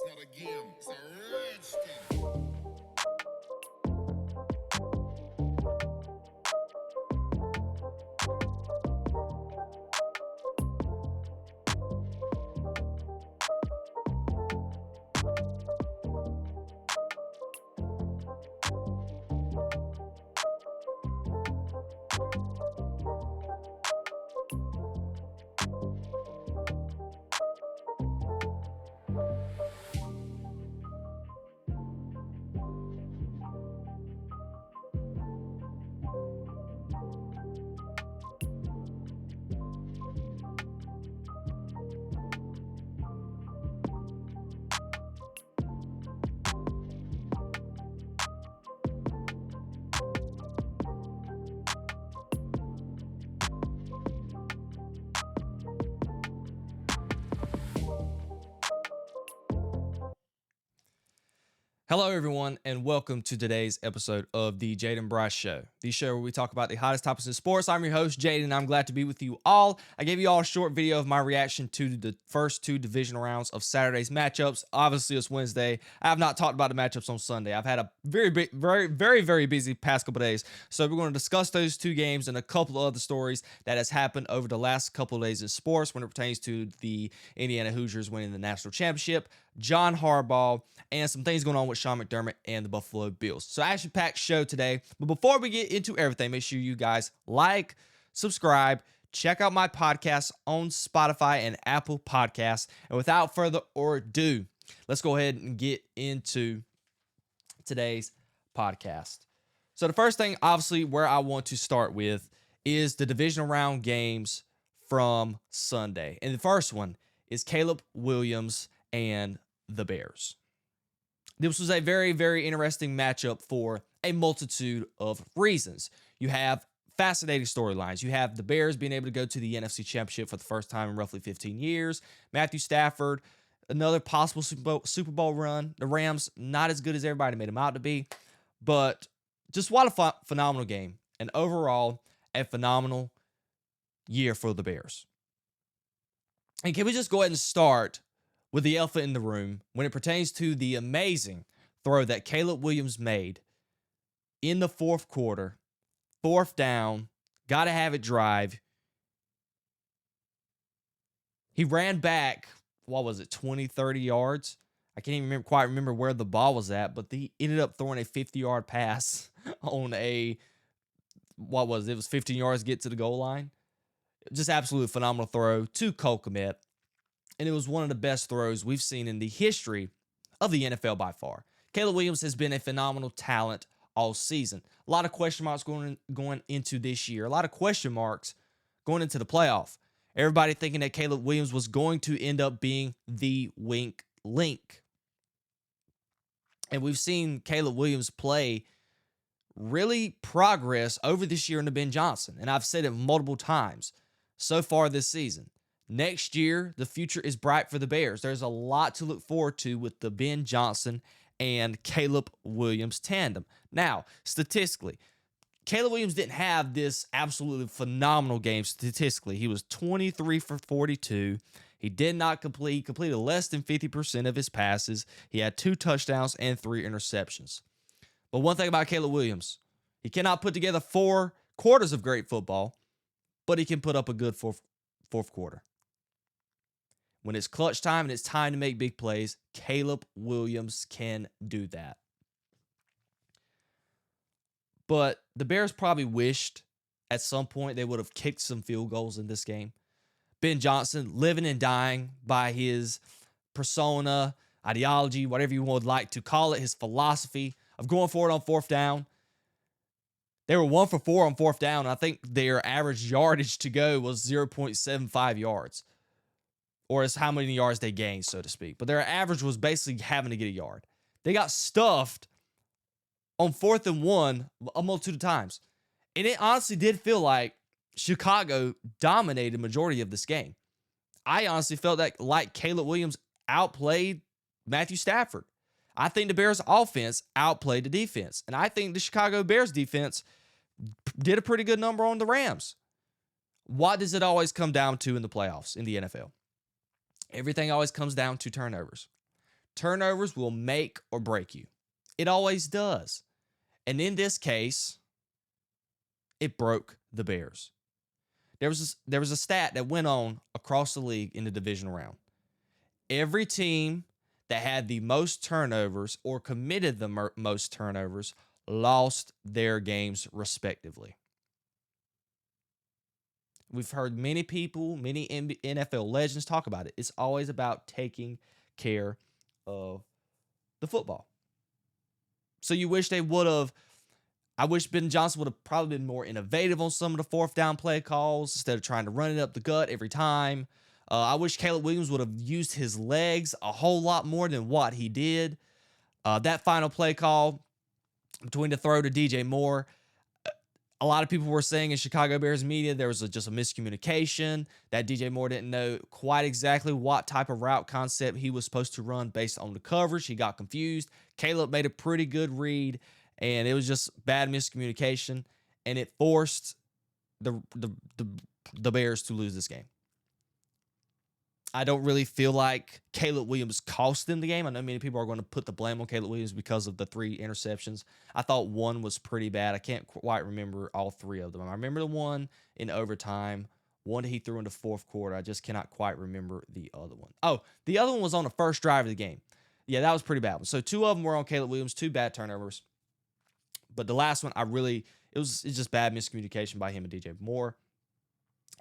not a game, it's a rich thing. Hello, everyone, and welcome to today's episode of the Jayden Bryce Show, the show where we talk about the hottest topics in sports. I'm your host, Jayden, and I'm glad to be with you all. I gave you all a short video of my reaction to the first two divisional rounds of Saturday's matchups. Obviously, it's Wednesday. I have not talked about the matchups on Sunday. I've had a very busy past couple days, so we're going to discuss those two games and a couple of other stories that has happened over the last couple of days in sports when it pertains to the Indiana Hoosiers winning the national championship, John Harbaugh, and some things going on with Sean McDermott and the Buffalo Bills. So action-packed show today. But before we get into everything, make sure you guys like, subscribe, check out my podcast on Spotify and Apple Podcasts. And without further ado, let's go ahead and get into today's podcast. So the first thing, obviously, where I want to start with is the divisional round games from Sunday. And the first one is Caleb Williams and the Bears. This was a very interesting matchup for a multitude of reasons. You have fascinating storylines. You have the Bears being able to go to the NFC Championship for the first time in roughly 15 years. Matthew Stafford, another possible Super Bowl run. The Rams, not as good as everybody made them out to be, but just what a phenomenal game. And overall, a phenomenal year for the Bears. And can we just go ahead and start with the elephant in the room when it pertains to the amazing throw that Caleb Williams made in the fourth quarter, fourth down, got to have it drive. He ran back, 20, 30 yards? I can't even quite remember where the ball was at, but he ended up throwing a 50-yard pass on it was 15 yards to get to the goal line. Just absolutely phenomenal throw to Cole Kmet. And it was one of the best throws we've seen in the history of the NFL by far. Caleb Williams has been a phenomenal talent all season. A lot of question marks going into this year. A lot of question marks going into the playoff. Everybody thinking that Caleb Williams was going to end up being the weak link. And we've seen Caleb Williams play really progress over this year into Ben Johnson. And I've said it multiple times so far this season. Next year, the future is bright for the Bears. There's a lot to look forward to with the Ben Johnson and Caleb Williams tandem. Now, statistically, Caleb Williams didn't have this absolutely phenomenal game statistically. He was 23 for 42. He did not complete. He completed less than 50% of his passes. He had 2 touchdowns and 3 interceptions. But one thing about Caleb Williams, he cannot put together 4 quarters of great football, but he can put up a good fourth quarter. When it's clutch time and it's time to make big plays, Caleb Williams can do that. But the Bears probably wished at some point they would have kicked some field goals in this game. Ben Johnson living and dying by his persona, ideology, whatever you would like to call it, his philosophy of going for it on fourth down. They were 1 for 4 on fourth down, and I think their average yardage to go was 0.75 yards. Or it's how many yards they gained, so to speak. But their average was basically having to get a yard. They got stuffed on 4th and 1 a multitude of times. And it honestly did feel like Chicago dominated the majority of this game. I honestly felt that like Caleb Williams outplayed Matthew Stafford. I think the Bears offense outplayed the defense. And I think the Chicago Bears defense did a pretty good number on the Rams. What does it always come down to in the playoffs in the NFL? Everything always comes down to turnovers. Turnovers will make or break you. It always does. And in this case, it broke the Bears. There was a stat that went on across the league in the divisional round. Every team that had the most turnovers or committed the most turnovers lost their games respectively. We've heard many people, many NFL legends talk about it. It's always about taking care of the football. So you wish they would have. I wish Ben Johnson would have probably been more innovative on some of the fourth down play calls instead of trying to run it up the gut every time. I wish Caleb Williams would have used his legs a whole lot more than what he did. That final play call between the throw to DJ Moore, a lot of people were saying in Chicago Bears media there was just a miscommunication, that DJ Moore didn't know quite exactly what type of route concept he was supposed to run based on the coverage. He got confused. Caleb made a pretty good read, and it was just bad miscommunication, and it forced the Bears to lose this game. I don't really feel like Caleb Williams cost them the game. I know many people are going to put the blame on Caleb Williams because of the 3 interceptions. I thought one was pretty bad. I can't quite remember all 3 of them. I remember the one in overtime, one that he threw in the fourth quarter. I just cannot quite remember the other one. Oh, the other one was on the first drive of the game. Yeah, that was pretty bad. So 2 of them were on Caleb Williams, 2 bad turnovers. But the last one, it's just bad miscommunication by him and DJ Moore.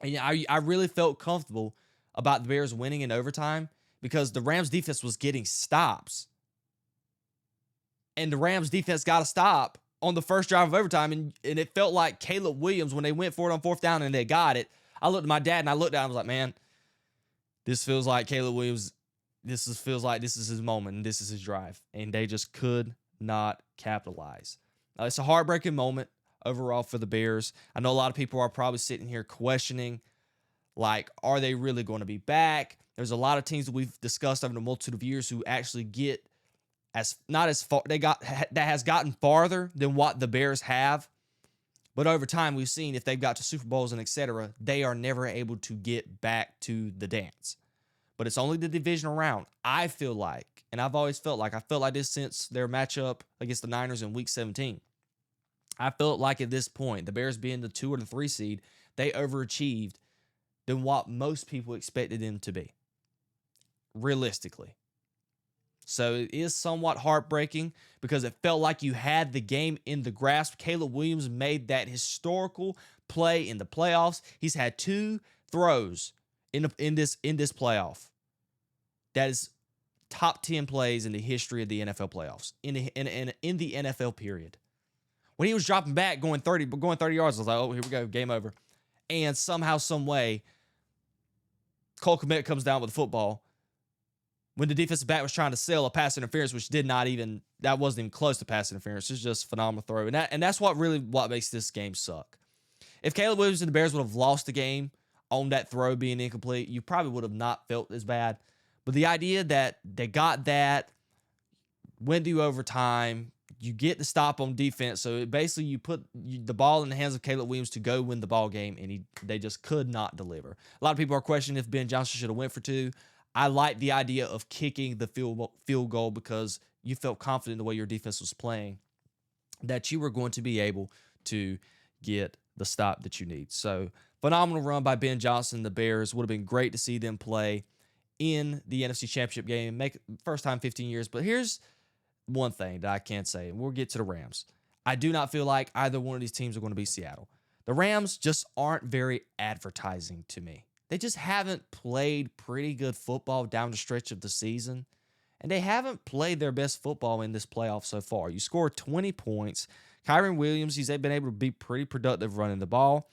And yeah, I really felt comfortable about the Bears winning in overtime because the Rams defense was getting stops. And the Rams defense got a stop on the first drive of overtime, and it felt like Caleb Williams, when they went for it on fourth down and they got it, I looked at my dad and I looked at him, I was like, man, this feels like Caleb Williams, feels like this is his moment and this is his drive. And they just could not capitalize. It's a heartbreaking moment overall for the Bears. I know a lot of people are probably sitting here questioning, like, are they really going to be back? There's a lot of teams that we've discussed over the multitude of years who actually get not as far, that has gotten farther than what the Bears have. But over time, we've seen if they've got to Super Bowls and etc., they are never able to get back to the dance. But it's only the divisional round. I feel like, and I've always felt like, I felt like this since their matchup against the Niners in Week 17. I felt like at this point, the Bears being the 2 or the 3 seed, they overachieved than what most people expected them to be, realistically. So it is somewhat heartbreaking because it felt like you had the game in the grasp. Caleb Williams made that historical play in the playoffs. He's had 2 throws in this playoff that is top 10 plays in the history of the NFL playoffs, in the NFL period. When he was dropping back, going 30 yards, I was like, oh, here we go, game over. And somehow, some way, Cole Kmet comes down with the football when the defensive back was trying to sell a pass interference, which that wasn't even close to pass interference. It's just a phenomenal throw. And that's what makes this game suck. If Caleb Williams and the Bears would have lost the game on that throw being incomplete, you probably would have not felt as bad. But the idea that they got that, went to overtime, you get the stop on defense. So basically you put the ball in the hands of Caleb Williams to go win the ball game, and they just could not deliver. A lot of people are questioning if Ben Johnson should have went for 2. I like the idea of kicking the field goal because you felt confident in the way your defense was playing that you were going to be able to get the stop that you need. So phenomenal run by Ben Johnson. The Bears would have been great to see them play in the NFC Championship game. Make first time in 15 years. But here's one thing that I can't say, and we'll get to the Rams. I do not feel like either one of these teams are going to be Seattle. The Rams just aren't very advertising to me. They just haven't played pretty good football down the stretch of the season, and they haven't played their best football in this playoff so far. You score 20 points. Kyren Williams, he's been able to be pretty productive running the ball.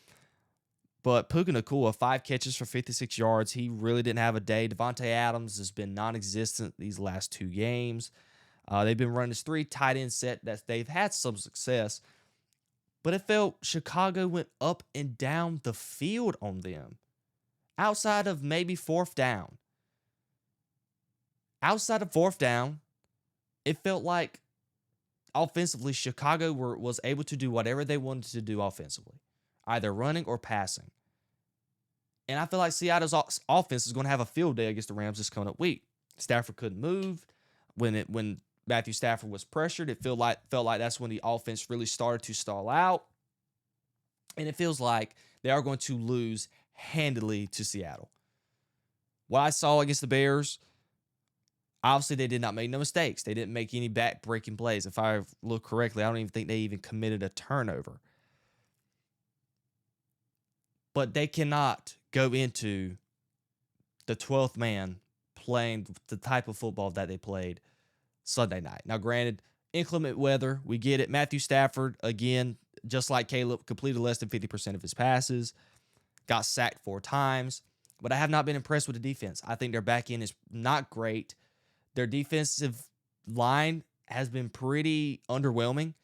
But Puka Nacua, 5 catches for 56 yards. He really didn't have a day. Devontae Adams has been non-existent these last 2 games. They've been running this 3 tight end set that they've had some success. But it felt Chicago went up and down the field on them. Outside of maybe fourth down. Outside of fourth down, it felt like offensively Chicago was able to do whatever they wanted to do offensively, either running or passing. And I feel like Seattle's offense is going to have a field day against the Rams this coming up week. Stafford couldn't move. when Matthew Stafford was pressured, it felt like that's when the offense really started to stall out. And it feels like they are going to lose handily to Seattle. What I saw against the Bears, obviously they did not make no mistakes. They didn't make any back-breaking plays. If I look correctly, I don't even think they even committed a turnover. But they cannot go into the 12th man playing the type of football that they played Sunday night. Now, granted, inclement weather, we get it. Matthew Stafford, again, just like Caleb, completed less than 50% of his passes, got sacked 4 times. But I have not been impressed with the defense. I think their back end is not great. Their defensive line has been pretty underwhelming,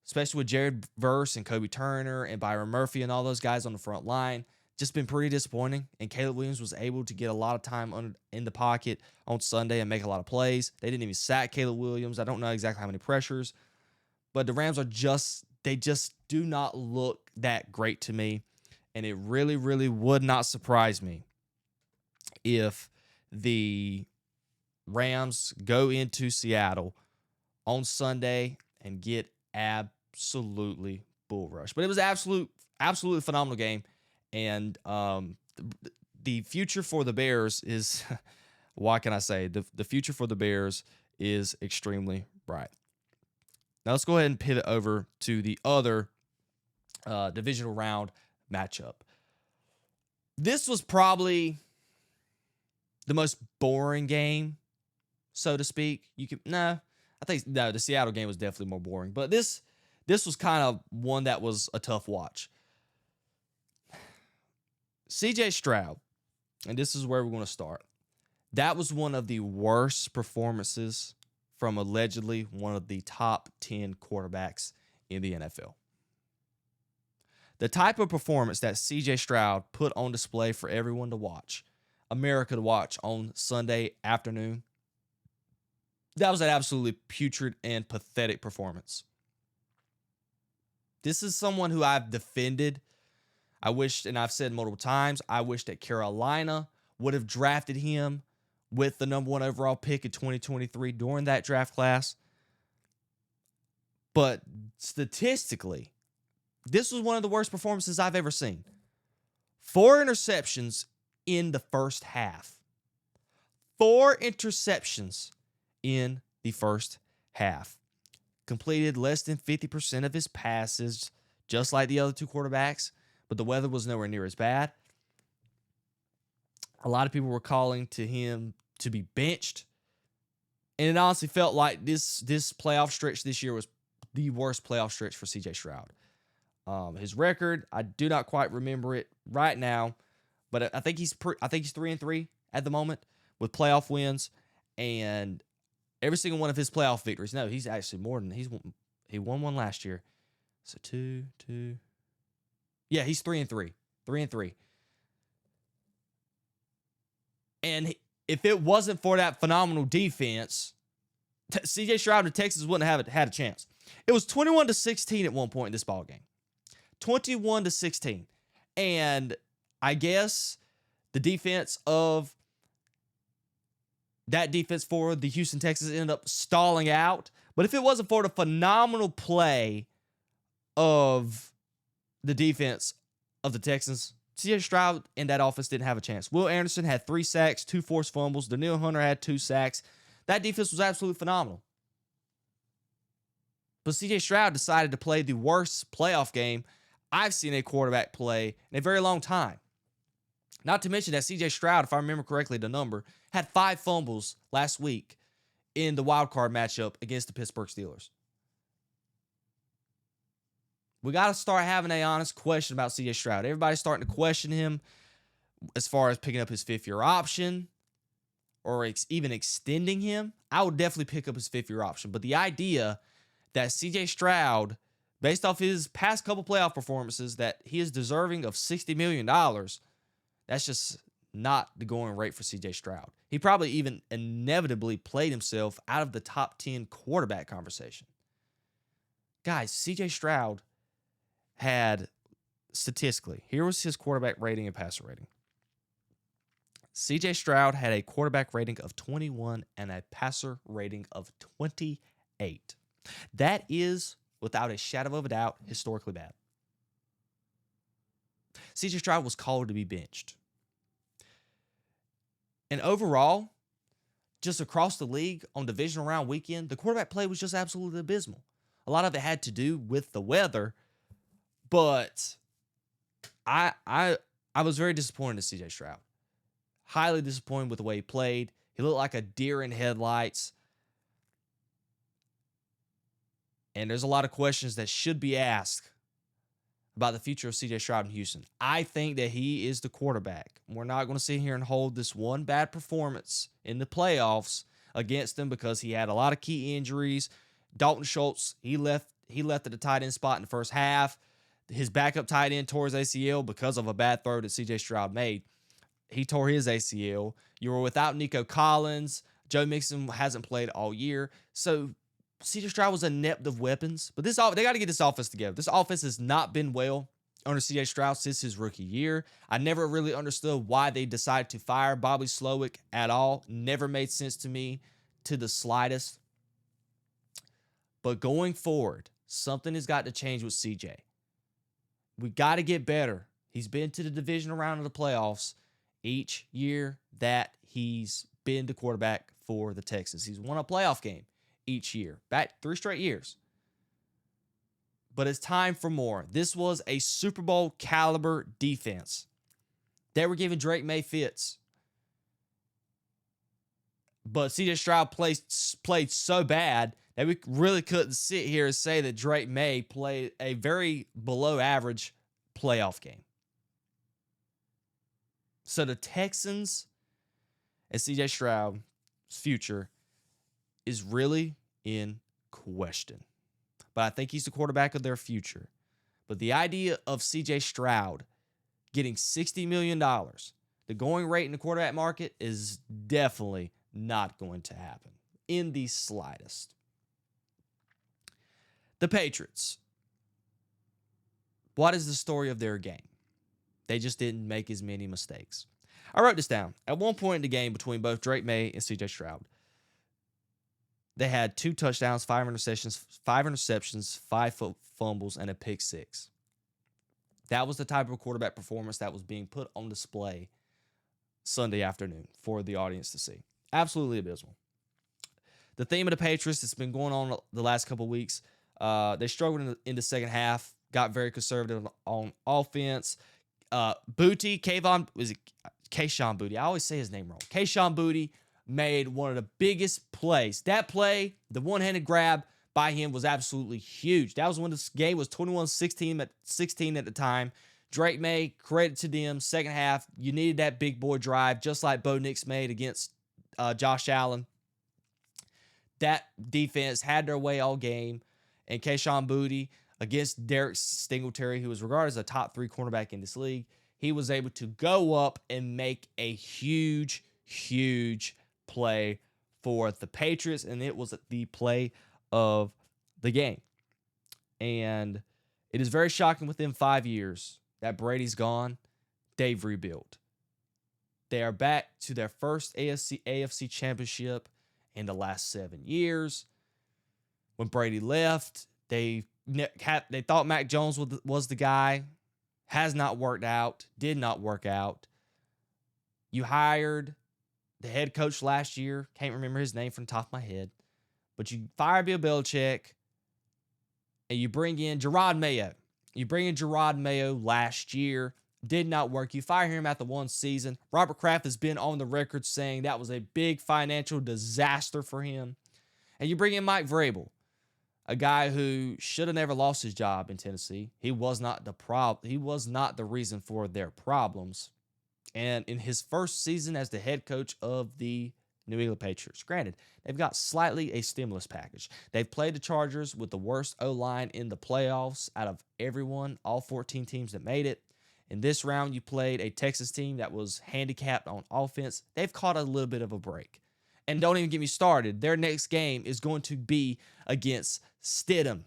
especially with Jared Verse and Kobe Turner and Byron Murphy and all those guys on the front line. Just been pretty disappointing. And Caleb Williams was able to get a lot of time in the pocket on Sunday and make a lot of plays. They didn't even sack Caleb Williams. I don't know exactly how many pressures. But the Rams they just do not look that great to me. And it really, really would not surprise me if the Rams go into Seattle on Sunday and get absolutely bull rush. But it was absolutely phenomenal game. And the future for the Bears is, what can I say? The future for the Bears is extremely bright. Now let's go ahead and pivot over to the other divisional round matchup. This was probably the most boring game, so to speak. The Seattle game was definitely more boring, but this was kind of one that was a tough watch. C.J. Stroud, and this is where we're going to start. That was one of the worst performances from allegedly one of the top 10 quarterbacks in the NFL. The type of performance that C.J. Stroud put on display for everyone to watch, America to watch on Sunday afternoon, that was an absolutely putrid and pathetic performance. This is someone who I've defended. I wish, and I've said multiple times, I wish that Carolina would have drafted him with the number 1 overall pick in 2023 during that draft class. But statistically, this was one of the worst performances I've ever seen. 4 interceptions in the first half. 4 interceptions in the first half. Completed less than 50% of his passes, just like the other 2 quarterbacks, but the weather was nowhere near as bad. A lot of people were calling to him to be benched, and it honestly felt like this playoff stretch this year was the worst playoff stretch for C.J. Stroud. His record, I do not quite remember it right now, but I think he's 3-3 at the moment with playoff wins, and every single one of his playoff victories. No, he's actually more than he won one last year. So 2. Yeah, he's 3-3. 3-3. And if it wasn't for that phenomenal defense, C.J. Stroud and Texas wouldn't have had a chance. It was 21-16 at one point in this ball game. 21-16. And I guess the defense of that defense for the Houston Texans ended up stalling out. But if it wasn't for the phenomenal play of the defense of the Texans, C.J. Stroud and that offense didn't have a chance. Will Anderson had 3 sacks, 2 forced fumbles. Daniil Hunter had 2 sacks. That defense was absolutely phenomenal. But C.J. Stroud decided to play the worst playoff game I've seen a quarterback play in a very long time. Not to mention that C.J. Stroud, if I remember correctly, the number, had 5 fumbles last week in the wild card matchup against the Pittsburgh Steelers. We got to start having an honest question about C.J. Stroud. Everybody's starting to question him as far as picking up his 5th-year option or even extending him. I would definitely pick up his 5th-year option. But the idea that C.J. Stroud, based off his past couple playoff performances, that he is deserving of $60 million, that's just not the going rate for C.J. Stroud. He probably even inevitably played himself out of the top 10 quarterback conversation. Guys, C.J. Stroud had, statistically, here was his quarterback rating and passer rating. C.J. Stroud had a quarterback rating of 21 and a passer rating of 28. That is, without a shadow of a doubt, historically bad. C.J. Stroud was called to be benched. And overall, just across the league on divisional round weekend, the quarterback play was just absolutely abysmal. A lot of it had to do with the weather, but I was very disappointed in C.J. Stroud. Highly disappointed with the way he played. He looked like a deer in headlights. And there's a lot of questions that should be asked about the future of C.J. Stroud in Houston. I think that he is the quarterback. We're not going to sit here and hold this one bad performance in the playoffs against him because he had a lot of key injuries. Dalton Schultz, he left at the tight end spot in the first half. His backup tight end tore his ACL because of a bad throw that C.J. Stroud made. He tore his ACL. You were without Nico Collins. Joe Mixon hasn't played all year. So C.J. Stroud was inept of weapons. But they got to get this offense together. This offense has not been well under C.J. Stroud since his rookie year. I never really understood why they decided to fire Bobby Slowick at all. Never made sense to me to the slightest. But going forward, something has got to change with C.J. We got to get better. He's been to the divisional round of the playoffs each year that he's been the quarterback for the Texans. He's won a playoff game each year, back 3 straight years. But it's time for more. This was a Super Bowl caliber defense. They were giving Drake Maye fits. But C.J. Stroud played so bad that we really couldn't sit here and say that Drake Maye played a very below average playoff game. So the Texans and C.J. Stroud's future is really in question. But I think he's the quarterback of their future. But the idea of C.J. Stroud getting $60 million, the going rate in the quarterback market, is definitely not going to happen in the slightest. The Patriots. What is the story of their game? They just didn't make as many mistakes. I wrote this down. At one point in the game between both Drake Maye and C.J. Stroud, they had 2 touchdowns, 5 interceptions, 5 fumbles, and a pick 6. That was the type of quarterback performance that was being put on display Sunday afternoon for the audience to see. Absolutely abysmal. The theme of the Patriots that's been going on the last couple of weeks, they struggled in the second half, got very conservative on offense. Kayshon Boutte. I always say his name wrong. Kayshon Boutte made one of the biggest plays. That play, the one-handed grab by him, was absolutely huge. That was when this game was 21-16 at the time. Drake Maye, credit to them. Second half, you needed that big boy drive, just like Bo Nix made against Josh Allen. That defense had their way all game. And Kayshon Boutte, against Derek Singletary, who was regarded as a top 3 cornerback in this league, he was able to go up and make a huge, huge play for the Patriots, and it was the play of the game. And it is very shocking within 5 years that Brady's gone, they've rebuilt. They are back to their first AFC championship in the last 7 years. When Brady left, they thought Mac Jones was the guy. Has not worked out. Did not work out. You hired the head coach last year. Can't remember his name from the top of my head. But you fire Bill Belichick. And you bring in Jerod Mayo. You bring in Jerod Mayo last year. Did not work. You fire him after 1 season. Robert Kraft has been on the record saying that was a big financial disaster for him. And you bring in Mike Vrabel, a guy who should have never lost his job in Tennessee. He was not the reason for their problems. And in his first season as the head coach of the New England Patriots, granted, they've got slightly a stimulus package. They've played the Chargers with the worst O-line in the playoffs out of everyone, all 14 teams that made it. In this round, you played a Texas team that was handicapped on offense. They've caught a little bit of a break. And don't even get me started. Their next game is going to be against Stidham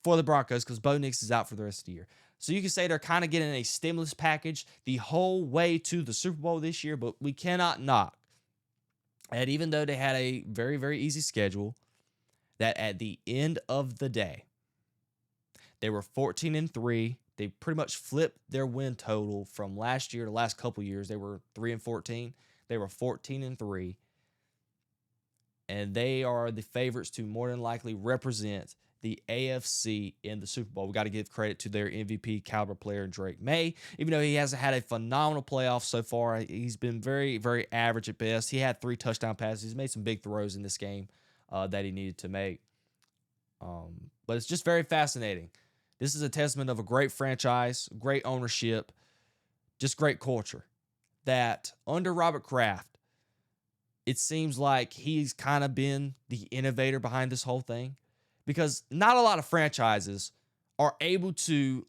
for the Broncos because Bo Nix is out for the rest of the year. So you can say they're kind of getting a stimulus package the whole way to the Super Bowl this year, but we cannot knock. And even though they had a very, very easy schedule, that at the end of the day, they were 14-3. They pretty much flipped their win total from last year to last couple years. They were 3-14. They were 14-3. And they are the favorites to more than likely represent the AFC in the Super Bowl. We got to give credit to their MVP caliber player, Drake Maye. Even though he hasn't had a phenomenal playoff so far, he's been very, very average at best. He had 3 touchdown passes. He's made some big throws in this game that he needed to make. But it's just very fascinating. This is a testament of a great franchise, great ownership, just great culture. That under Robert Kraft, it seems like he's kind of been the innovator behind this whole thing. Because not a lot of franchises are able to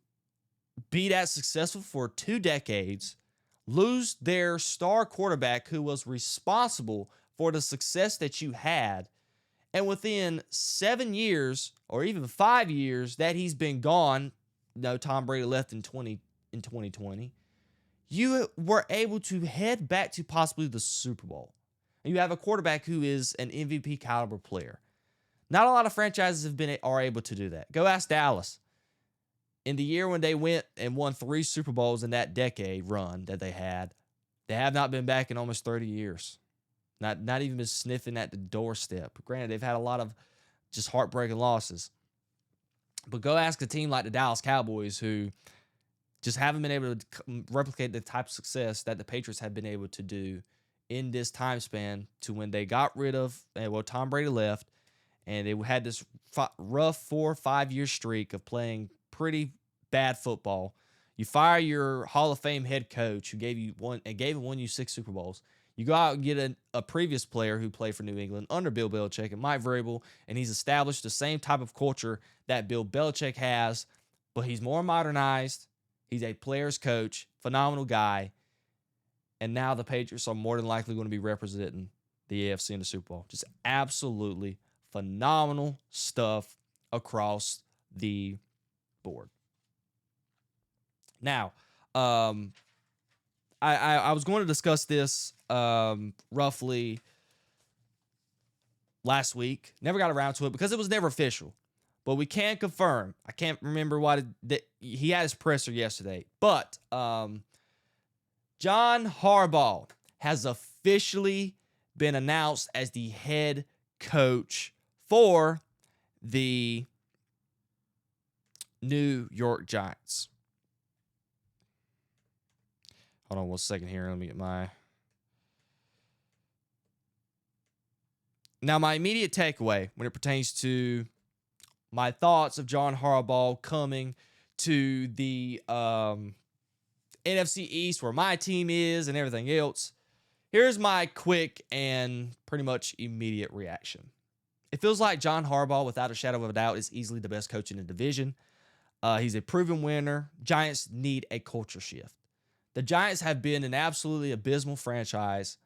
be that successful for 2 decades, lose their star quarterback who was responsible for the success that you had, and within 7 years or even 5 years that he's been gone, Tom Brady left in 2020, you were able to head back to possibly the Super Bowl. And you have a quarterback who is an MVP caliber player. Not a lot of franchises are able to do that. Go ask Dallas. In the year when they went and won 3 Super Bowls in that decade run that they have not been back in almost 30 years. Not even been sniffing at the doorstep. Granted, they've had a lot of just heartbreaking losses. But go ask a team like the Dallas Cowboys who just haven't been able to replicate the type of success that the Patriots have been able to do in this time span to when they got rid of, Tom Brady left, and they had this rough 4 or 5 year streak of playing pretty bad football. You fire your Hall of Fame head coach who gave and won you 6 Super Bowls. You go out and get a previous player who played for New England under Bill Belichick and Mike Vrabel, and he's established the same type of culture that Bill Belichick has, but he's more modernized. He's a player's coach, phenomenal guy, and now the Patriots are more than likely going to be representing the AFC in the Super Bowl. Just absolutely phenomenal stuff across the board. Now, I was going to discuss this roughly last week. Never got around to it because it was never official. But we can confirm. I can't remember he had his presser yesterday. But John Harbaugh has officially been announced as the head coach for the New York Giants. Hold on 1 second here. Let me get my... Now, my immediate takeaway when it pertains to my thoughts of John Harbaugh coming to the NFC East where my team is and everything else, here's my quick and pretty much immediate reaction. It feels like John Harbaugh, without a shadow of a doubt, is easily the best coach in the division. He's a proven winner. Giants need a culture shift. The Giants have been an absolutely abysmal franchise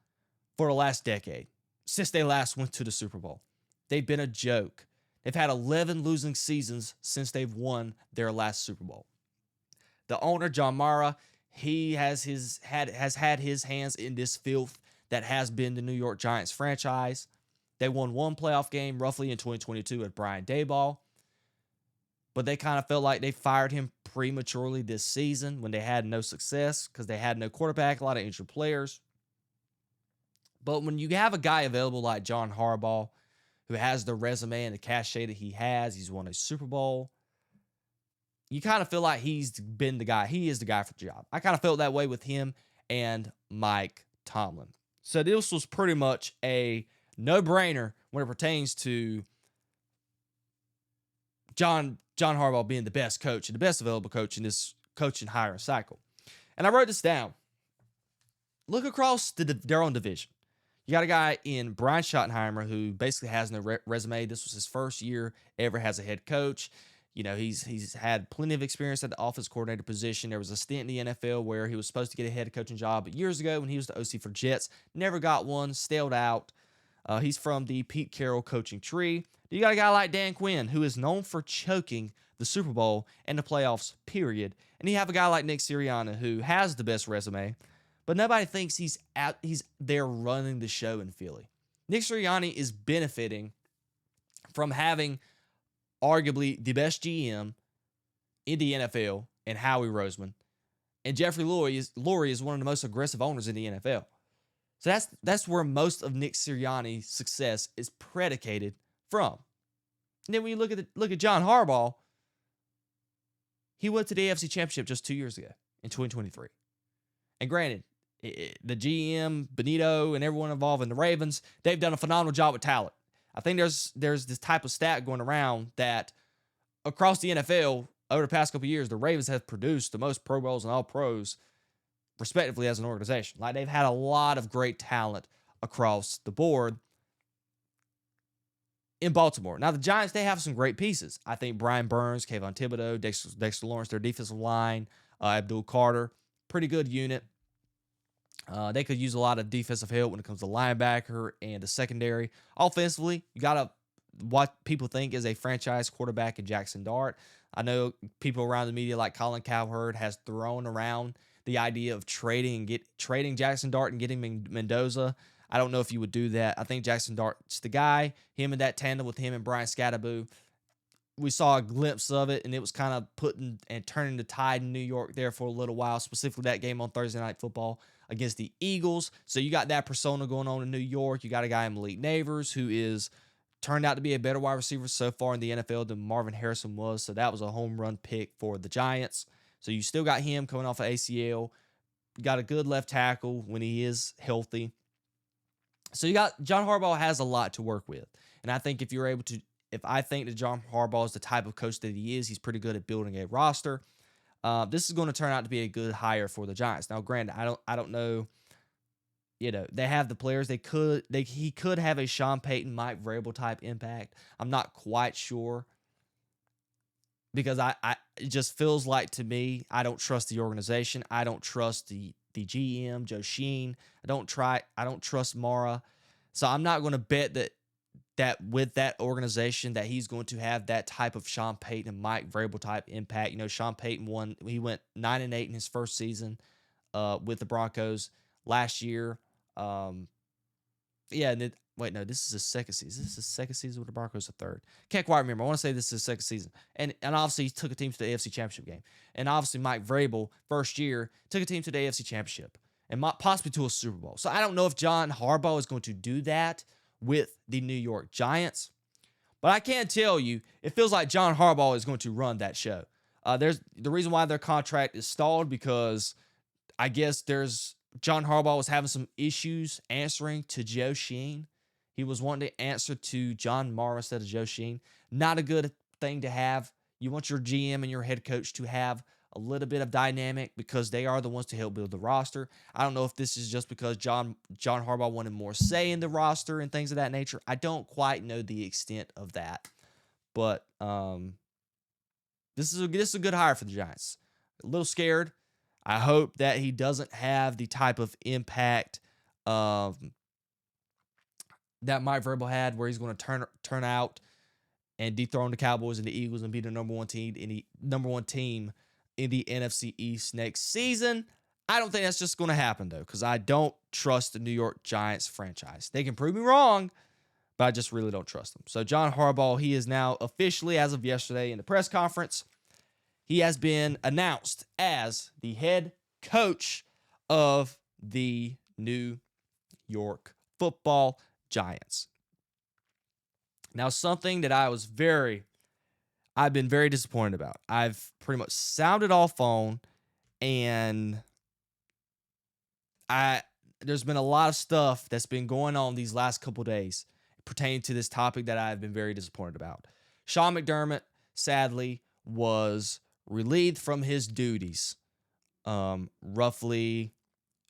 for the last decade, since they last went to the Super Bowl. They've been a joke. They've had 11 losing seasons since they've won their last Super Bowl. The owner, John Mara, he has had his hands in this filth that has been the New York Giants franchise. They won 1 playoff game roughly in 2022 at Brian Daboll. But they kind of felt like they fired him prematurely this season when they had no success because they had no quarterback, a lot of injured players. But when you have a guy available like John Harbaugh, who has the resume and the cachet that he has, he's won a Super Bowl, you kind of feel like he's been the guy. He is the guy for the job. I kind of felt that way with him and Mike Tomlin. So this was pretty much a no-brainer when it pertains to John Harbaugh being the best coach and the best available coach in this coaching hiring cycle. And I wrote this down. Look across their own division. You got a guy in Brian Schottenheimer who basically has no resume. This was his first year ever as a head coach. You know, he's had plenty of experience at the offense coordinator position. There was a stint in the NFL where he was supposed to get a head coaching job years ago when he was the OC for Jets. Never got one, stalled out. He's from the Pete Carroll coaching tree. You got a guy like Dan Quinn, who is known for choking the Super Bowl and the playoffs, period. And you have a guy like Nick Sirianni who has the best resume, but nobody thinks he's there running the show in Philly. Nick Sirianni is benefiting from having arguably the best GM in the NFL and Howie Roseman. And Jeffrey Lurie is one of the most aggressive owners in the NFL. So that's where most of Nick Sirianni's success is predicated from. And then when you look at John Harbaugh, he went to the AFC Championship just 2 years ago in 2023. And granted, the GM, Benito, and everyone involved in the Ravens, they've done a phenomenal job with talent. I think there's this type of stat going around that across the NFL over the past couple of years, the Ravens have produced the most Pro Bowls and All Pros, respectively, as an organization. Like, they've had a lot of great talent across the board in Baltimore. Now, the Giants, they have some great pieces. I think Brian Burns, Kayvon Thibodeau, Dexter Lawrence, their defensive line, Abdul Carter, pretty good unit. They could use a lot of defensive help when it comes to linebacker and the secondary. Offensively, you got to what people think is a franchise quarterback in Jackson Dart. I know people around the media like Colin Cowherd has thrown around the idea of trading Jackson Dart and getting Mendoza. I don't know if you would do that. I think Jackson Dart's the guy. Him and that tandem with him and Brian Scatterbo. We saw a glimpse of it, and it was kind of putting and turning the tide in New York there for a little while, specifically that game on Thursday Night Football against the Eagles. So you got that persona going on in New York. You got a guy in Malik Neighbors who is turned out to be a better wide receiver so far in the NFL than Marvin Harrison was. So that was a home run pick for the Giants. So you still got him coming off of ACL. You got a good left tackle when he is healthy. So you got John Harbaugh has a lot to work with. And I think if I think that John Harbaugh is the type of coach that he is, he's pretty good at building a roster. This is going to turn out to be a good hire for the Giants. Now, granted, I don't know. You know, they have the players. He could have a Sean Payton, Mike Vrabel type impact. I'm not quite sure because it just feels like to me I don't trust the organization. I don't trust the GM Joe Sheen. I don't trust Mara. So I'm not going to bet that with that organization that he's going to have that type of Sean Payton and Mike Vrabel type impact. You know, Sean Payton he went 9-8 in his first season with the Broncos last year. This is his second season. Is this his second season with the Broncos? The third? Can't quite remember. I want to say this is his second season. And obviously he took a team to the AFC Championship game. And obviously Mike Vrabel, first year, took a team to the AFC Championship and possibly to a Super Bowl. So I don't know if John Harbaugh is going to do that with the New York Giants. But I can tell you, it feels like John Harbaugh is going to run that show. There's the reason why their contract is stalled because I guess John Harbaugh was having some issues answering to Joe Sheen. He was wanting to answer to John Mara instead of Joe Sheen. Not a good thing to have. You want your GM and your head coach to have a little bit of dynamic because they are the ones to help build the roster. I don't know if this is just because John Harbaugh wanted more say in the roster and things of that nature. I don't quite know the extent of that. But this is a good hire for the Giants. A little scared. I hope that he doesn't have the type of impact that Mike Vrabel had, where he's going to turn out and dethrone the Cowboys and the Eagles and be the number one team in the NFC East next season. I don't think that's just going to happen though, because I don't trust the New York Giants franchise. They can prove me wrong, but I just really don't trust them. So John Harbaugh, he is now officially, as of yesterday in the press conference, he has been announced as the head coach of the New York Football Giants. Now, something that I've been very disappointed about. I've pretty much sounded off on, and there's been a lot of stuff that's been going on these last couple days pertaining to this topic that I've been very disappointed about. Sean McDermott, sadly, was relieved from his duties roughly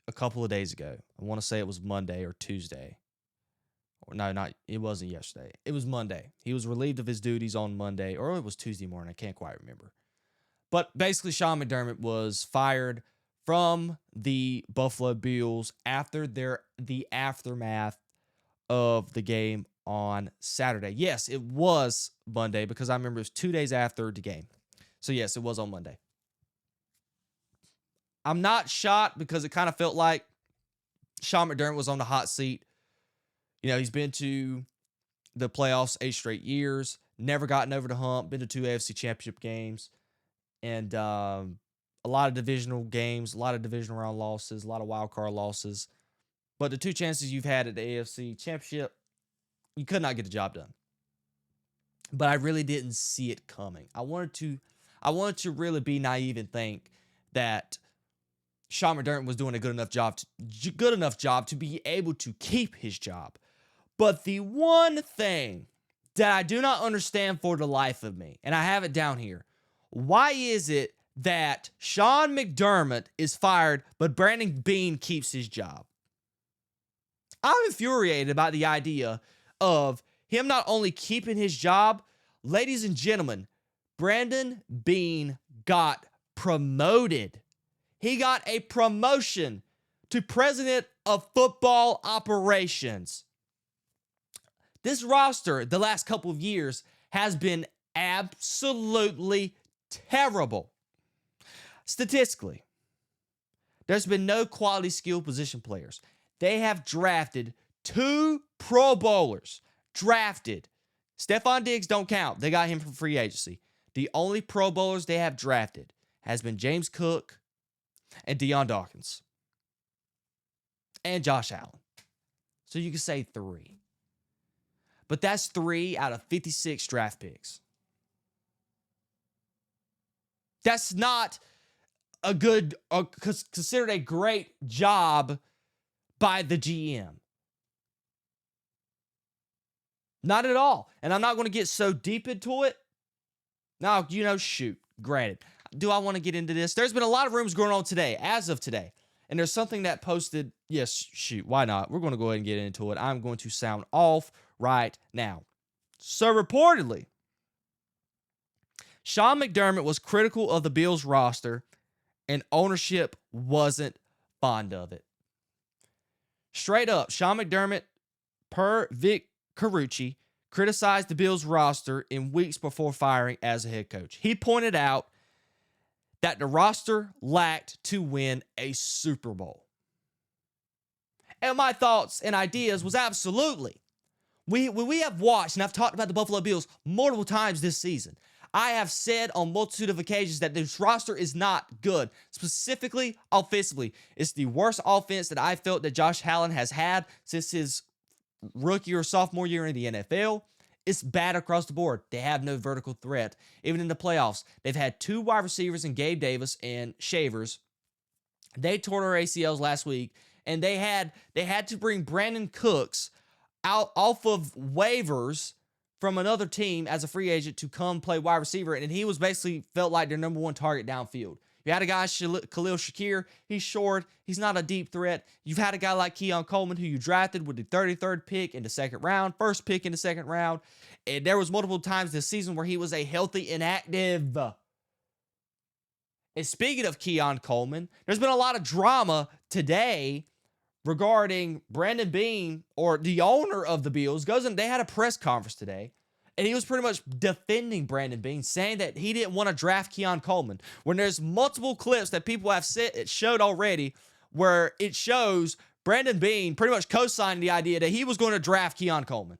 a couple of days ago. I want to say it was Monday or Tuesday. It wasn't yesterday. It was Monday. He was relieved of his duties on Monday, or it was Tuesday morning. I can't quite remember. But basically, Sean McDermott was fired from the Buffalo Bills after the aftermath of the game on Saturday. Yes, it was Monday because I remember it was 2 days after the game. So yes, it was on Monday. I'm not shocked because it kind of felt like Sean McDermott was on the hot seat. You know, he's been to the playoffs 8 straight years, never gotten over the hump, been to 2 AFC championship games, and a lot of divisional games, a lot of divisional round losses, a lot of wild card losses. But the 2 chances you've had at the AFC championship, you could not get the job done. But I really didn't see it coming. I wanted to really be naive and think that Sean McDermott was doing a good enough job to be able to keep his job. But the one thing that I do not understand for the life of me, and I have it down here, why is it that Sean McDermott is fired, but Brandon Beane keeps his job? I'm infuriated about the idea of him not only keeping his job, ladies and gentlemen, Brandon Beane got promoted. He got a promotion to president of football operations. This roster, the last couple of years, has been absolutely terrible. Statistically, there's been no quality skill position players. They have drafted 2 Pro Bowlers. Drafted. Stephon Diggs don't count. They got him from free agency. The only Pro Bowlers they have drafted has been James Cook and Deion Dawkins. And Josh Allen. So you can say 3. But that's 3 out of 56 draft picks. That's not a good, considered a great job by the GM. Not at all. And I'm not going to get so deep into it. Now, shoot, granted. Do I want to get into this? There's been a lot of rumors going on today, as of today. And there's something that posted, yes, shoot, why not? We're going to go ahead and get into it. I'm going to sound off right now. So reportedly, Sean McDermott was critical of the Bills roster and ownership wasn't fond of it. Straight up, Sean McDermott, per Vic Carucci, criticized the Bills roster in weeks before firing as a head coach. He pointed out that the roster lacked to win a Super Bowl. And my thoughts and ideas was absolutely. We have watched, and I've talked about the Buffalo Bills multiple times this season. I have said on multitude of occasions that this roster is not good, specifically offensively. It's the worst offense that I felt that Josh Allen has had since his rookie or sophomore year in the NFL. It's bad across the board. They have no vertical threat. Even in the playoffs, they've had 2 wide receivers in Gabe Davis and Shavers. They tore their ACLs last week, and they had to bring Brandon Cooks out off of waivers from another team as a free agent to come play wide receiver, and he was basically felt like their number 1 target downfield. You had a guy, Khalil Shakir. He's short. He's not a deep threat. You've had a guy like Keon Coleman, who you drafted with the 33rd pick in the second round, first pick in the second round. And there was multiple times this season where he was a healthy inactive. And speaking of Keon Coleman, there's been a lot of drama today regarding Brandon Beane, or the owner of the Bills. They had a press conference today, and he was pretty much defending Brandon Beane, saying that he didn't want to draft Keon Coleman. When there's multiple clips that people have showed already where it shows Brandon Beane pretty much co-signing the idea that he was going to draft Keon Coleman.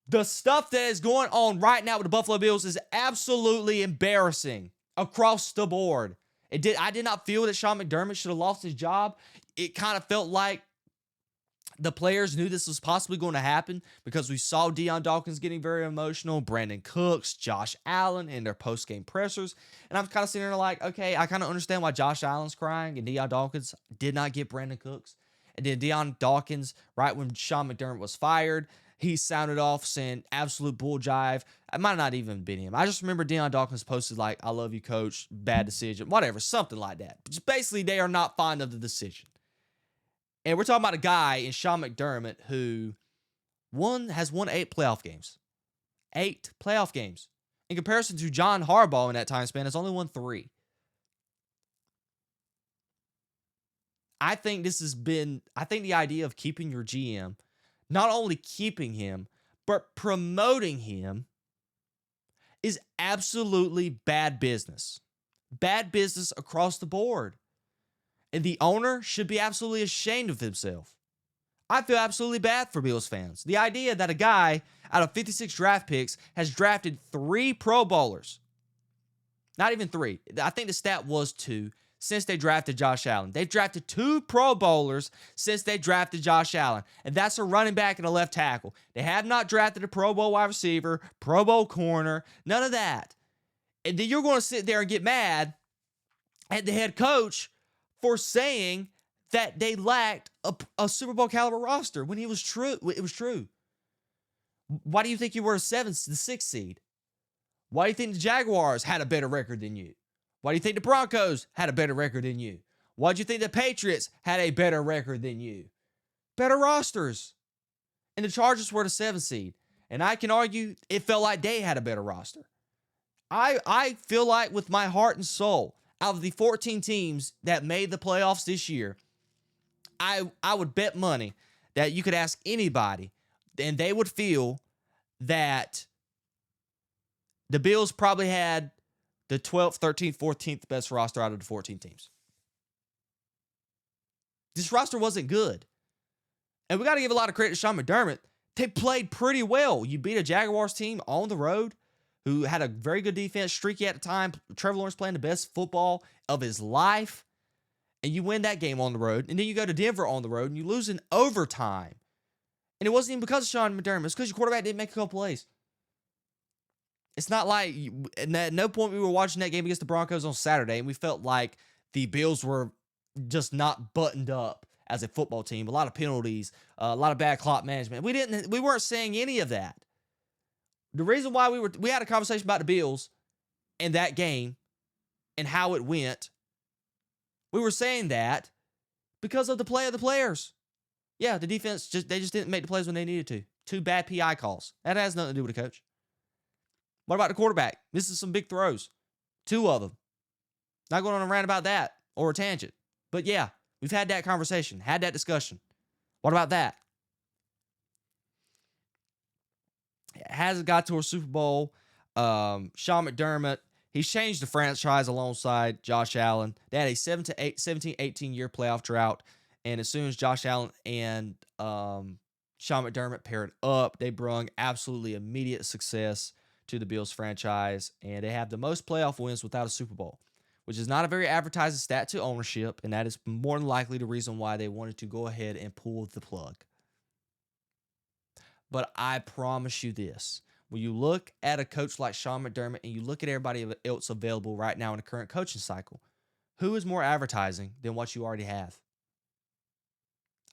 The stuff that is going on right now with the Buffalo Bills is absolutely embarrassing across the board. I did not feel that Sean McDermott should have lost his job. It kind of felt like the players knew this was possibly going to happen because we saw Deion Dawkins getting very emotional, Brandon Cooks, Josh Allen in their post-game pressers. And I'm kind of sitting there like, okay, I kind of understand why Josh Allen's crying and Deion Dawkins did not get Brandon Cooks. And then Deion Dawkins, right when Sean McDermott was fired, he sounded off saying absolute bull jive. It might not even been him. I just remember Deion Dawkins posted like, I love you, coach, bad decision, whatever, something like that. But just basically, they are not fond of the decision. And we're talking about a guy in Sean McDermott who has won 8 playoff games. 8 playoff games. In comparison to John Harbaugh in that time span, has only won 3. I think the idea of keeping your GM, not only keeping him, but promoting him, is absolutely bad business. Bad business across the board. And the owner should be absolutely ashamed of himself. I feel absolutely bad for Bills fans. The idea that a guy out of 56 draft picks has drafted 3 Pro Bowlers. Not even 3. I think the stat was 2 since they drafted Josh Allen. They've drafted 2 Pro Bowlers since they drafted Josh Allen. And that's a running back and a left tackle. They have not drafted a Pro Bowl wide receiver, Pro Bowl corner, none of that. And then you're going to sit there and get mad at the head coach for saying that they lacked a Super Bowl caliber roster when it was true. Why do you think you were the 6th seed? Why do you think the Jaguars had a better record than you? Why do you think the Broncos had a better record than you? Why do you think the Patriots had a better record than you? Better rosters. And the Chargers were the 7th seed. And I can argue it felt like they had a better roster. I feel like with my heart and soul, out of the 14 teams that made the playoffs this year, I would bet money that you could ask anybody and they would feel that the Bills probably had the 12th, 13th, 14th best roster out of the 14 teams. This roster wasn't good. And we got to give a lot of credit to Sean McDermott. They played pretty well. You beat a Jaguars team on the road who had a very good defense, streaky at the time. Trevor Lawrence playing the best football of his life. And you win that game on the road. And then you go to Denver on the road and you lose in overtime. And it wasn't even because of Sean McDermott. It's because your quarterback didn't make a couple plays. It's not like, at no point we were watching that game against the Broncos on Saturday and we felt like the Bills were just not buttoned up as a football team. A lot of penalties, a lot of bad clock management. We weren't saying any of that. The reason why we had a conversation about the Bills and that game and how it went, we were saying that because of the play of the players. Yeah, the defense they just didn't make the plays when they needed to. 2 bad PI calls. That has nothing to do with the coach. What about the quarterback? Missing some big throws. 2 of them. Not going on a rant about that or a tangent. But yeah, we've had that conversation, had that discussion. What about that? It hasn't got to a Super Bowl. Sean McDermott, he's changed the franchise alongside Josh Allen. They had a 17, 18-year playoff drought. And as soon as Josh Allen and Sean McDermott paired up, they brung absolutely immediate success to the Bills franchise. And they have the most playoff wins without a Super Bowl, which is not a very advertising stat to ownership. And that is more than likely the reason why they wanted to go ahead and pull the plug. But I promise you this. When you look at a coach like Sean McDermott and you look at everybody else available right now in the current coaching cycle, who is more advertising than what you already have?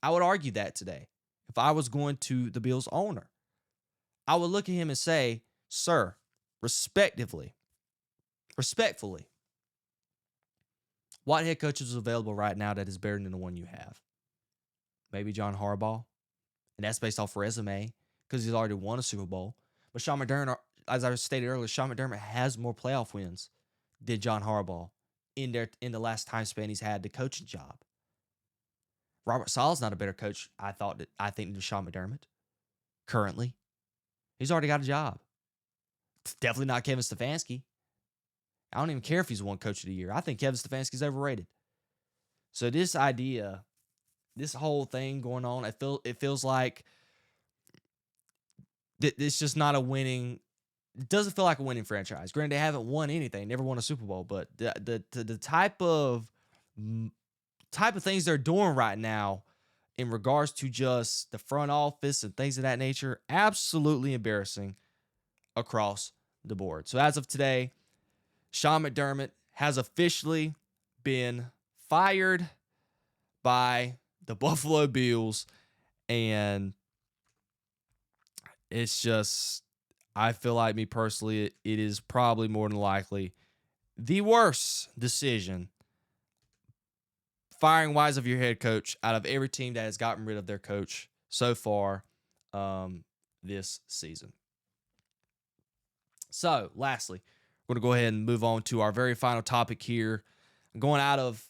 I would argue that today. If I was going to the Bills owner, I would look at him and say, sir, respectfully, what head coach is available right now that is better than the one you have? Maybe John Harbaugh. And that's based off resume because he's already won a Super Bowl. But Sean McDermott, as I stated earlier, Sean McDermott has more playoff wins than John Harbaugh in the last time span he's had the coaching job. Robert Sala's not a better coach, I think, than Sean McDermott. Currently. He's already got a job. It's definitely not Kevin Stefanski. I don't even care if he's won Coach of the Year. I think Kevin Stefanski's overrated. So this idea, this whole thing going on, it feels like it's just not a winning. It doesn't feel like a winning franchise. Granted, they haven't won anything, never won a Super Bowl, but the type of things they're doing right now in regards to just the front office and things of that nature, absolutely embarrassing across the board. So as of today, Sean McDermott has officially been fired by the Buffalo Bills, and it's just, I feel like, me personally, it is probably more than likely the worst decision firing wise of your head coach out of every team that has gotten rid of their coach so far this season. So, lastly, we're going to go ahead and move on to our very final topic here. Going out of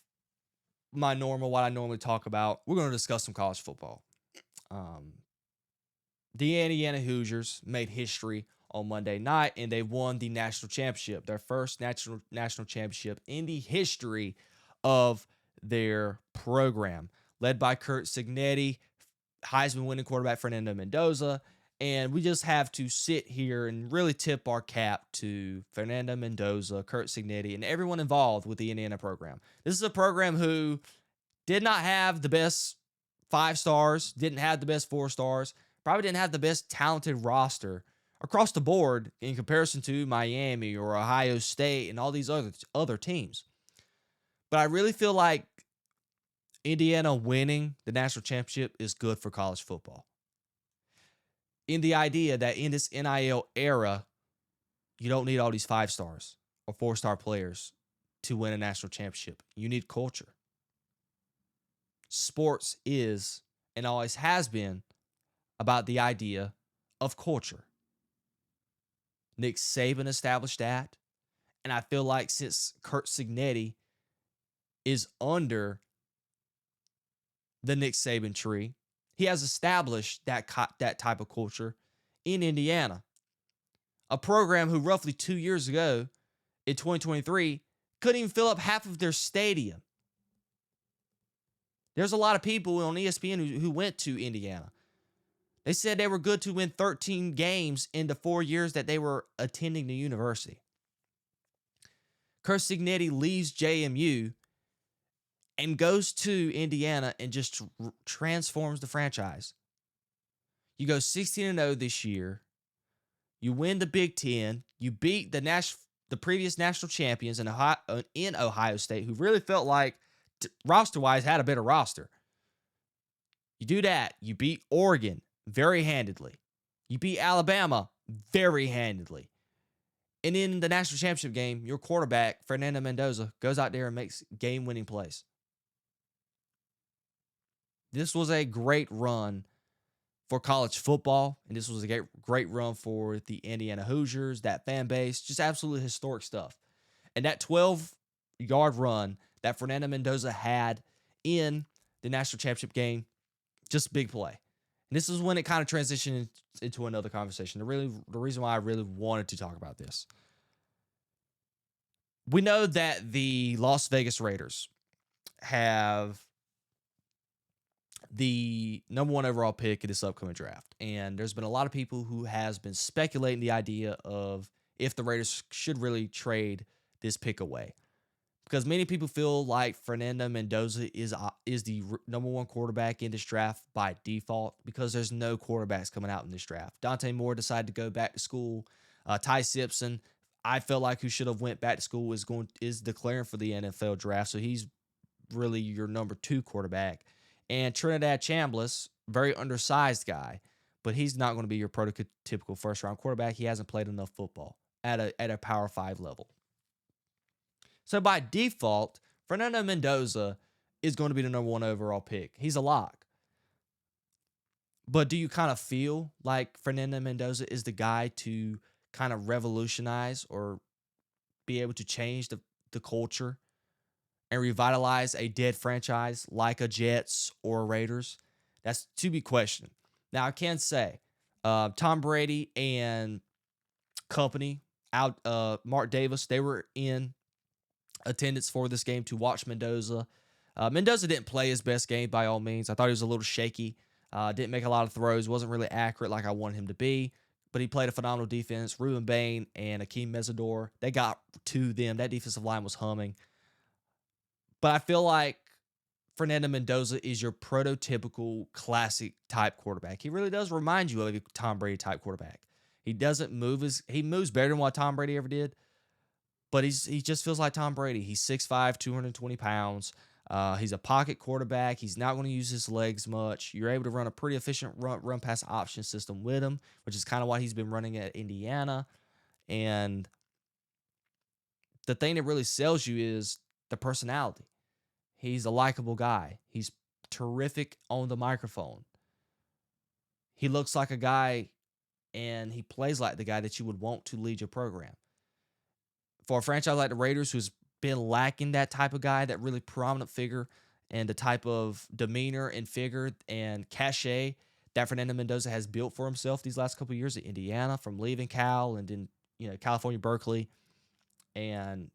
what I normally talk about, we're going to discuss some college football. The Indiana Hoosiers made history on Monday night, and they won the national championship, their first national championship in the history of their program, led by Curt Cignetti, Heisman winning quarterback Fernando Mendoza. And we just have to sit here and really tip our cap to Fernando Mendoza, Curt Cignetti, and everyone involved with the Indiana program. This is a program who did not have the best 5 stars, didn't have the best 4 stars, probably didn't have the best talented roster across the board in comparison to Miami or Ohio State and all these other teams. But I really feel like Indiana winning the national championship is good for college football. In the idea that in this NIL era, you don't need all these 5 stars or 4-star players to win a national championship. You need culture. Sports is and always has been about the idea of culture. Nick Saban established that. And I feel like since Curt Cignetti is under the Nick Saban tree, he has established that type of culture in Indiana. A program who roughly 2 years ago, in 2023, couldn't even fill up half of their stadium. There's a lot of people on ESPN who went to Indiana. They said they were good to win 13 games in the 4 years that they were attending the university. Curt Cignetti leaves JMU and goes to Indiana and just transforms the franchise. You go 16-0 this year. You win the Big Ten. You beat the previous national champions in Ohio State, who really felt like, roster-wise, had a better roster. You do that. You beat Oregon very handedly. You beat Alabama very handedly. And in the national championship game, your quarterback, Fernando Mendoza, goes out there and makes game-winning plays. This was a great run for college football, and this was a great run for the Indiana Hoosiers, that fan base, just absolutely historic stuff. And that 12-yard run that Fernando Mendoza had in the national championship game, just big play. And this is when it kind of transitioned into another conversation. The reason why I really wanted to talk about this. We know that the Las Vegas Raiders have the number 1 overall pick in this upcoming draft. And there's been a lot of people who has been speculating the idea of if the Raiders should really trade this pick away. Because many people feel like Fernando Mendoza is the number 1 quarterback in this draft by default because there's no quarterbacks coming out in this draft. Dante Moore decided to go back to school. Ty Simpson, I felt like who should have went back to school, is declaring for the NFL draft. So he's really your number 2 quarterback. And Trinidad Chambliss, very undersized guy, but he's not going to be your prototypical first-round quarterback. He hasn't played enough football at a Power 5 level. So by default, Fernando Mendoza is going to be the number 1 overall pick. He's a lock. But do you kind of feel like Fernando Mendoza is the guy to kind of revolutionize or be able to change the culture and revitalize a dead franchise like a Jets or a Raiders? That's to be questioned. Now, I can say Tom Brady and company, Mark Davis, they were in attendance for this game to watch Mendoza. Mendoza didn't play his best game by all means. I thought he was a little shaky. Didn't make a lot of throws. Wasn't really accurate like I wanted him to be. But he played a phenomenal defense. Ruben Bain and Akeem Mesidor, they got to them. That defensive line was humming. But I feel like Fernando Mendoza is your prototypical classic type quarterback. He really does remind you of a Tom Brady type quarterback. He doesn't move he moves better than what Tom Brady ever did. But he just feels like Tom Brady. He's 6'5", 220 pounds. He's a pocket quarterback. He's not going to use his legs much. You're able to run a pretty efficient run pass option system with him, which is kind of what he's been running at Indiana. And the thing that really sells you is the personality. He's a likable guy. He's terrific on the microphone. He looks like a guy, and he plays like the guy that you would want to lead your program. For a franchise like the Raiders, who's been lacking that type of guy, that really prominent figure, and the type of demeanor and figure and cachet that Fernando Mendoza has built for himself these last couple of years at Indiana, from leaving Cal and then California, Berkeley, and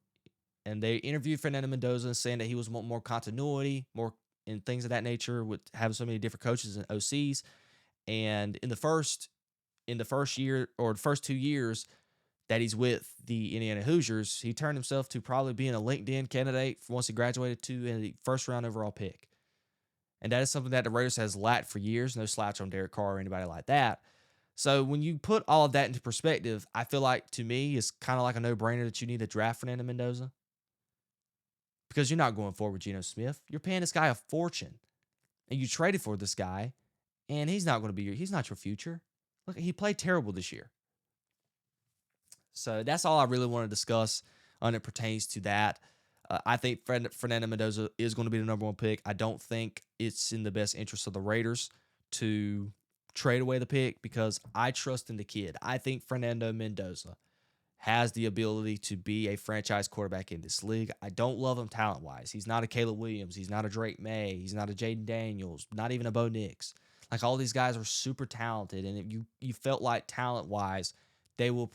they interviewed Fernando Mendoza saying that he was wanting more continuity, more and things of that nature with having so many different coaches and OCs. And in the first year or the first 2 years that he's with the Indiana Hoosiers, he turned himself to probably being a LinkedIn candidate once he graduated to a first round overall pick. And that is something that the Raiders has lacked for years. No slouch on Derek Carr or anybody like that. So when you put all of that into perspective, I feel like, to me, it's kind of like a no-brainer that you need to draft Fernando Mendoza, because you're not going forward with Geno Smith. You're paying this guy a fortune, and you traded for this guy, and he's not your future. Look, he played terrible this year. So that's all I really want to discuss when it pertains to that. I think Fernando Mendoza is going to be the number one pick. I don't think it's in the best interest of the Raiders to trade away the pick, because I trust in the kid. I think Fernando Mendoza has the ability to be a franchise quarterback in this league. I don't love him talent-wise. He's not a Caleb Williams. He's not a Drake Maye. He's not a Jayden Daniels. Not even a Bo Nix. Like, all these guys are super talented, and if you felt like talent-wise, they will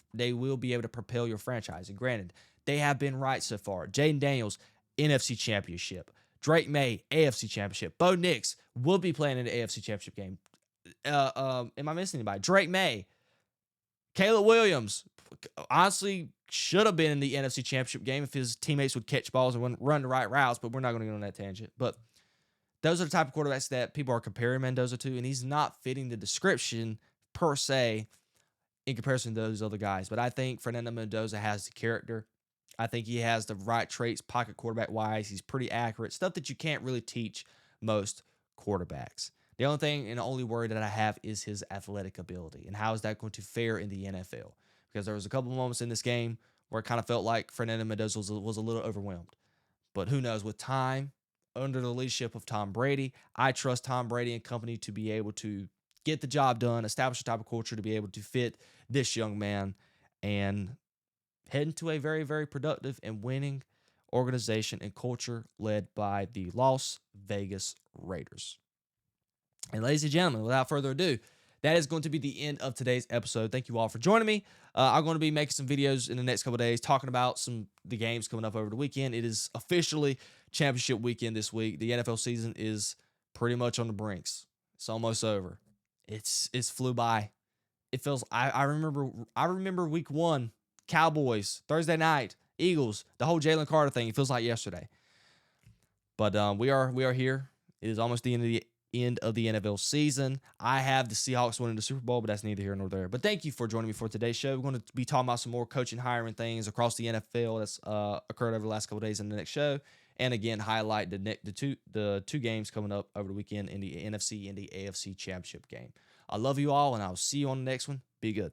be able to propel your franchise. And granted, they have been right so far. Jayden Daniels, NFC Championship. Drake Maye, AFC Championship. Bo Nix will be playing in the AFC Championship game. Am I missing anybody? Drake Maye, Caleb Williams, honestly should have been in the NFC Championship game if his teammates would catch balls and run the right routes, but we're not going to get on that tangent. But those are the type of quarterbacks that people are comparing Mendoza to, and he's not fitting the description per se in comparison to those other guys. But I think Fernando Mendoza has the character. I think he has the right traits, pocket quarterback-wise. He's pretty accurate, stuff that you can't really teach most quarterbacks. The only thing and the only worry that I have is his athletic ability, and how is that going to fare in the NFL? Because there was a couple of moments in this game where it kind of felt like Fernando Mendoza was a little overwhelmed. But who knows? With time, under the leadership of Tom Brady, I trust Tom Brady and company to be able to get the job done, establish a type of culture to be able to fit this young man, and head into a very, very productive and winning organization and culture led by the Las Vegas Raiders. And ladies and gentlemen, without further ado, that is going to be the end of today's episode. Thank you all for joining me. I'm going to be making some videos in the next couple of days talking about the games coming up over the weekend. It is officially championship weekend this week. The NFL season is pretty much on the brinks. It's almost over. It's flew by. It feels. I remember week 1, Cowboys, Thursday night, Eagles, the whole Jalen Carter thing. It feels like yesterday. But we are here. It is almost the end of the NFL season. I have the Seahawks winning the Super Bowl, but that's neither here nor there. But thank you for joining me for today's show. We're going to be talking about some more coaching, hiring things across the NFL that's occurred over the last couple of days in the next show. And again, highlight the two games coming up over the weekend in the NFC and the AFC Championship game. I love you all, and I'll see you on the next one. Be good.